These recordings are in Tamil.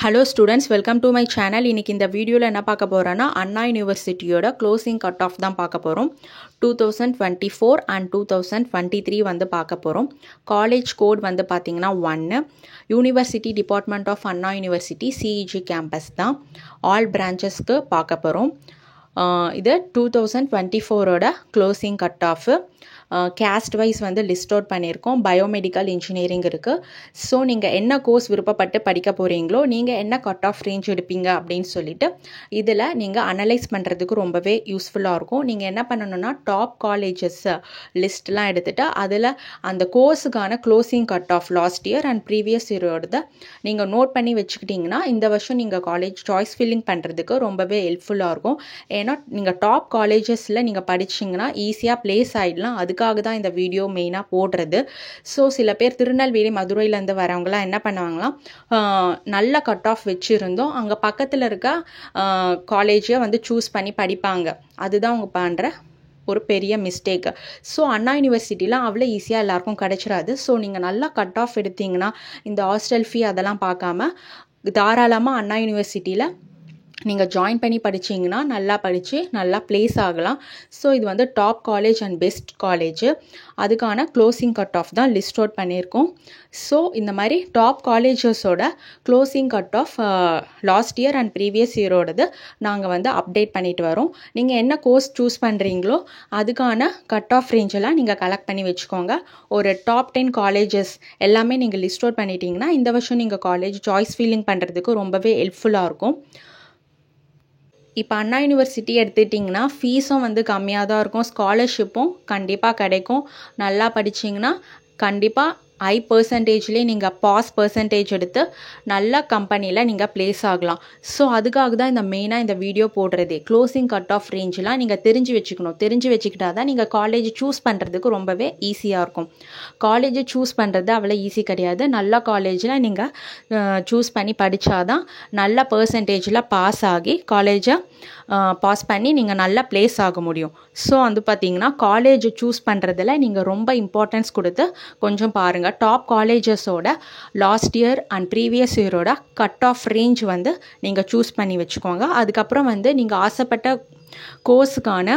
Hello students, welcome to my channel. இன்னைக்கு இந்த வீடியோல என்ன பார்க்க போறேன்னா அண்ணா யுனிவர்சிட்டியோட க்ளோசிங் கட் ஆஃப் தான் பார்க்க போறோம். 2024 and 2023 வந்து பார்க்க போறோம். காலேஜ் கோட் வந்து பாத்தீங்கன்னா 1. University department of Anna university CEG campus தான். ஆல் பிரான்ச்சஸ்க்கு பார்க்க போறோம். இது 2024ஓட closing cut off. Caste wise வந்து லிஸ்ட் அவுட் பண்ணியிருக்கோம். பயோமெடிக்கல் இன்ஜினியரிங் இருக்குது. ஸோ நீங்கள் என்ன கோர்ஸ் விருப்பப்பட்டு படிக்க போகிறீங்களோ, நீங்கள் என்ன கட் ஆஃப் ரேஞ்ச் எடுப்பீங்க அப்படின்னு சொல்லிட்டு இதில் நீங்கள் அனலைஸ் பண்ணுறதுக்கு ரொம்பவே யூஸ்ஃபுல்லாக இருக்கும். நீங்கள் என்ன பண்ணணுன்னா டாப் காலேஜஸ் லிஸ்ட்லாம் எடுத்துகிட்டு அதில் அந்த கோர்ஸுக்கான closing cut off last year and previous இயரோட நீங்கள் நோட் பண்ணி வச்சுக்கிட்டிங்கன்னா இந்த வருஷம் நீங்கள் காலேஜ் சாய்ஸ் ஃபில்லிங் பண்ணுறதுக்கு ரொம்பவே ஹெல்ப்ஃபுல்லாக இருக்கும். ஏன்னா நீங்கள் டாப் காலேஜஸில் நீங்கள் படிச்சிங்கன்னா ஈஸியாக ப்ளேஸ் ஆகிடலாம். அதுக்காக தான் இந்த வீடியோ மெயினாக போடுறது. ஸோ சில பேர் திருநெல்வேலி மதுரையிலேருந்து வரவங்களாம் என்ன பண்ணுவாங்களாம், நல்ல கட் ஆஃப் வச்சுருந்தோம் அங்கே பக்கத்தில் இருக்க காலேஜை வந்து சூஸ் பண்ணி படிப்பாங்க. அதுதான் அவங்க பண்ணுற ஒரு பெரிய மிஸ்டேக். ஸோ அண்ணா யூனிவர்சிட்டிலாம் அவ்வளோ ஈஸியாக எல்லாருக்கும் கிடைச்சிடாது. ஸோ நீங்கள் நல்லா கட் ஆஃப் எடுத்தீங்கன்னா இந்த ஹாஸ்டல் ஃபீ அதெல்லாம் பார்க்காம தாராளமாக அண்ணா யூனிவர்சிட்டியில் நீங்கள் ஜாயின் பண்ணி படிச்சிங்கன்னா நல்லா படித்து நல்லா ப்ளேஸ் ஆகலாம். ஸோ இது வந்து top college and best college. அதுக்கான க்ளோசிங் கட் ஆஃப் தான் லிஸ்ட் அவுட் பண்ணியிருக்கோம். ஸோ இந்த மாதிரி டாப் காலேஜஸோட closing cut off last year and previous இயரோடது நாங்கள் வந்து அப்டேட் பண்ணிட்டு வரோம். நீங்கள் என்ன கோர்ஸ் சூஸ் பண்ணுறீங்களோ அதுக்கான கட் ஆஃப் ரேஞ்செல்லாம் நீங்கள் கலெக்ட் பண்ணி வச்சுக்கோங்க. ஒரு டாப் 10 காலேஜஸ் எல்லாமே நீங்கள் லிஸ்ட் அவுட் பண்ணிட்டீங்கன்னா இந்த வருஷம் நீங்கள் காலேஜ் சாய்ஸ் ஃபில்லிங் பண்ணுறதுக்கு ரொம்பவே ஹெல்ப்ஃபுல்லாக இருக்கும். இப்போ அண்ணா யூனிவர்சிட்டி எடுத்துட்டிங்கன்னா ஃபீஸும் வந்து கம்மியாக தான் இருக்கும். ஸ்காலர்ஷிப்பும் கண்டிப்பாக கிடைக்கும். நல்லா படிச்சிங்கன்னா கண்டிப்பாக ஹை பர்சன்டேஜ்லேயே நீங்கள் பாஸ் பர்சன்டேஜ் எடுத்து நல்ல கம்பெனியில் நீங்கள் ப்ளேஸ் ஆகலாம். ஸோ அதுக்காக தான் இந்த மெயினாக இந்த வீடியோ போடுறதே. க்ளோசிங் கட் ஆஃப் ரேஞ்செலாம் நீங்கள் தெரிஞ்சு வச்சுக்கணும். தெரிஞ்சு வச்சுக்கிட்டா தான் நீங்கள் காலேஜ் சூஸ் பண்ணுறதுக்கு ரொம்பவே ஈஸியாக இருக்கும். காலேஜை சூஸ் பண்ணுறது அவ்வளோ ஈஸி கிடையாது. நல்ல காலேஜில் நீங்கள் சூஸ் பண்ணி படித்தாதான் நல்ல பர்சன்டேஜில் பாஸ் ஆகி காலேஜை பாஸ் பண்ணி நீங்கள் நல்லா ப்ளேஸ் ஆக முடியும். ஸோ வந்து பார்த்திங்கன்னா காலேஜை சூஸ் பண்ணுறதுல நீங்கள் ரொம்ப இம்பார்ட்டன்ஸ் கொடுத்து கொஞ்சம் பாருங்கள். டாப் காலேஜஸோட லாஸ்ட் இயர் அண்ட் ப்ரீவியஸ் இயரோட கட் ஆஃப் ரேஞ்ச் வந்து நீங்கள் சூஸ் பண்ணி வச்சுக்கோங்க. அதுக்கப்புறம் வந்து நீங்கள் ஆசைப்பட்ட கோர்ஸுக்கான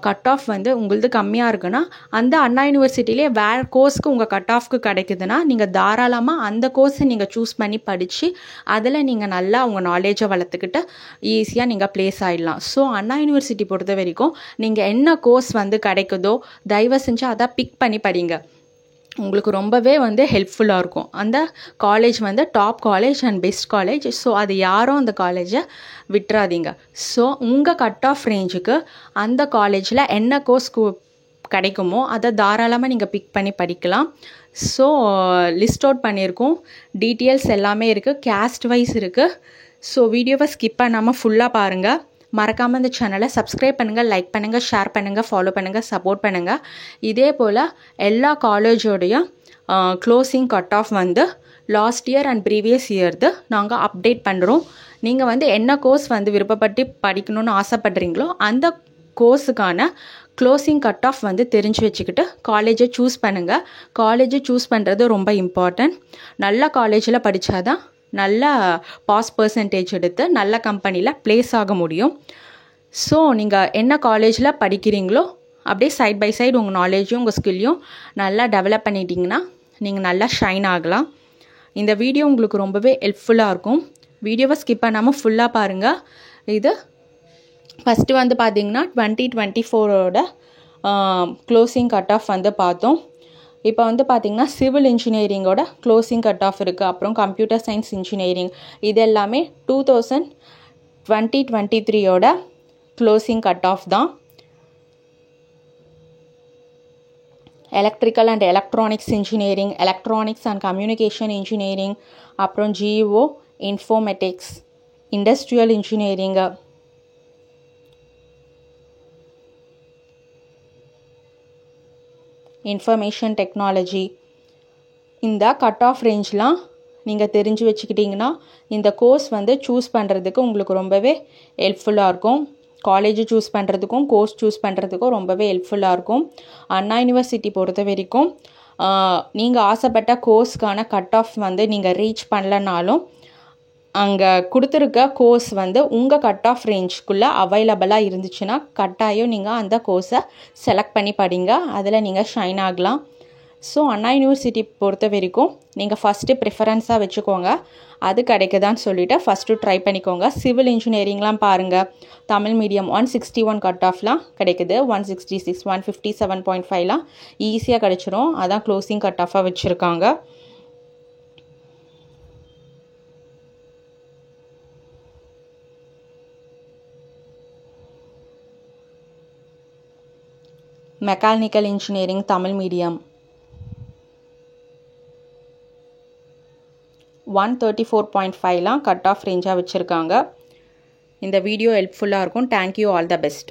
கட் ஆஃப் வந்து உங்களது கம்மியாக இருக்குன்னா அந்த அண்ணா யூனிவர்சிட்டிலே வேறு கோர்ஸ்க்கு உங்கள் கட் ஆஃப்க்கு கிடைக்குதுன்னா நீங்கள் தாராளமாக அந்த கோர்ஸை நீங்கள் சூஸ் பண்ணி படித்து அதில் நீங்கள் நல்லா உங்கள் நாலேஜை வளர்த்துக்கிட்டு ஈஸியாக நீங்கள் ப்ளேஸ் ஆகிடலாம். ஸோ அண்ணா யூனிவர்சிட்டி பொறுத்த வரைக்கும் நீங்கள் என்ன கோர்ஸ் வந்து கிடைக்குதோ தயவு செஞ்சு அதை பிக் பண்ணி படிங்க. உங்களுக்கு ரொம்பவே வந்து ஹெல்ப்ஃபுல்லாக இருக்கும். அந்த காலேஜ் வந்து top college and best college. So அது யாரும் அந்த காலேஜை விட்டுறாதீங்க. ஸோ உங்கள் கட் ஆஃப் ரேஞ்சுக்கு அந்த காலேஜில் என்ன கோர்ஸ் கிடைக்குமோ அதை தாராளமாக நீங்கள் பிக் பண்ணி படிக்கலாம். ஸோ லிஸ்ட் அவுட் பண்ணியிருக்கோம். டீட்டெயில்ஸ் எல்லாமே இருக்குது. கேஸ்ட் வைஸ் இருக்குது. ஸோ வீடியோவை ஸ்கிப் பண்ணாமல் ஃபுல்லாக பாருங்கள். மறக்காமல் இந்த சேனலை சப்ஸ்கிரைப் பண்ணுங்கள், லைக் பண்ணுங்கள், ஷேர் பண்ணுங்கள், ஃபாலோ பண்ணுங்கள், சப்போர்ட் பண்ணுங்கள். இதே போல் எல்லா காலேஜோடைய க்ளோசிங் கட் ஆஃப் வந்து லாஸ்ட் இயர் அண்ட் ப்ரீவியஸ் இயர்து நாங்கள் அப்டேட் பண்ணுறோம். நீங்கள் வந்து என்ன கோர்ஸ் வந்து விருப்பப்பட்டு படிக்கணும்னு ஆசைப்படுறீங்களோ அந்த கோர்ஸுக்கான க்ளோசிங் கட் ஆஃப் வந்து தெரிஞ்சு வச்சுக்கிட்டு காலேஜை சூஸ் பண்ணுங்கள். காலேஜை சூஸ் பண்ணுறது ரொம்ப இம்பார்ட்டன்ட். நல்ல காலேஜில் படித்தாதான் நல்ல பாஸ் பர்சன்டேஜ் எடுத்து நல்ல கம்பெனியில் ப்ளேஸ் ஆக முடியும். ஸோ நீங்கள் என்ன காலேஜில் படிக்கிறீங்களோ அப்படியே சைட் பை சைடு உங்கள் நாலேஜும் உங்கள் ஸ்கில்லையும் நல்லா டெவலப் பண்ணிட்டீங்கன்னா நீங்கள் நல்லா ஷைன் ஆகலாம். இந்த வீடியோ உங்களுக்கு ரொம்பவே ஹெல்ப்ஃபுல்லாக இருக்கும். வீடியோவை ஸ்கிப் பண்ணாமல் ஃபுல்லாக பாருங்கள். இது ஃபஸ்ட்டு வந்து பார்த்திங்கன்னா 2024ஓட க்ளோசிங் கட் ஆஃப் வந்து பார்த்தோம். இப்போ வந்து பார்த்திங்கன்னா சிவில் இன்ஜினியரிங்கோட க்ளோசிங் கட் ஆஃப் இருக்குது. அப்புறம் கம்ப்யூட்டர் சயின்ஸ் இன்ஜினியரிங் இது எல்லாமே 2023ஓட க்ளோசிங் கட் ஆஃப் தான். Electrical and electronics engineering, electronics and communication engineering, அப்புறம் geo, informatics, industrial engineering, information technology. இந்த கட் ஆஃப் ரேஞ்செலாம் நீங்கள் தெரிஞ்சு வச்சுக்கிட்டிங்கன்னா இந்த கோர்ஸ் வந்து சூஸ் பண்ணுறதுக்கு உங்களுக்கு ரொம்பவே ஹெல்ப்ஃபுல்லாக இருக்கும். காலேஜ் சூஸ் பண்ணுறதுக்கும் கோர்ஸ் சூஸ் பண்ணுறதுக்கும் ரொம்பவே ஹெல்ப்ஃபுல்லாக இருக்கும். அண்ணா யூனிவர்சிட்டி பொறுத்த வரைக்கும் நீங்கள் ஆசைப்பட்ட கோர்ஸ்க்கான கட் ஆஃப் வந்து நீங்கள் ரீச் பண்ணலனாலும் அங்கே கொடுத்துருக்க கோர்ஸ் வந்து உங்கள் கட் ஆஃப் ரேஞ்சுக்குள்ளே அவைலபிளாக இருந்துச்சுன்னா கட்டாயம் நீங்கள் அந்த கோர்ஸை செலக்ட் பண்ணி படிங்க. அதில் நீங்கள் ஷைன் ஆகலாம். ஸோ அண்ணா யூனிவர்சிட்டி பொறுத்த வரைக்கும் நீங்கள் ஃபஸ்ட்டு ப்ரிஃபரன்ஸாக வச்சுக்கோங்க. அது கிடைக்குதான்னு சொல்லிவிட்டு ஃபஸ்ட்டு ட்ரை பண்ணிக்கோங்க. சிவில் இன்ஜினியரிங்லாம் பாருங்கள், தமிழ் மீடியம் 161 கட் ஆஃப்லாம் கிடைக்குது. 166, 157.5லாம் ஈஸியாக கிடச்சிரும். அதான் க்ளோசிங் கட் ஆஃபாக வச்சுருக்காங்க. மெக்கானிக்கல் இன்ஜினியரிங் தமிழ் மீடியம் 134.5லாம் கட் ஆஃப் ரேஞ்சாக வச்சுருக்காங்க. இந்த வீடியோ ஹெல்ப்ஃபுல்லாக இருக்கும். Thank you, all the best.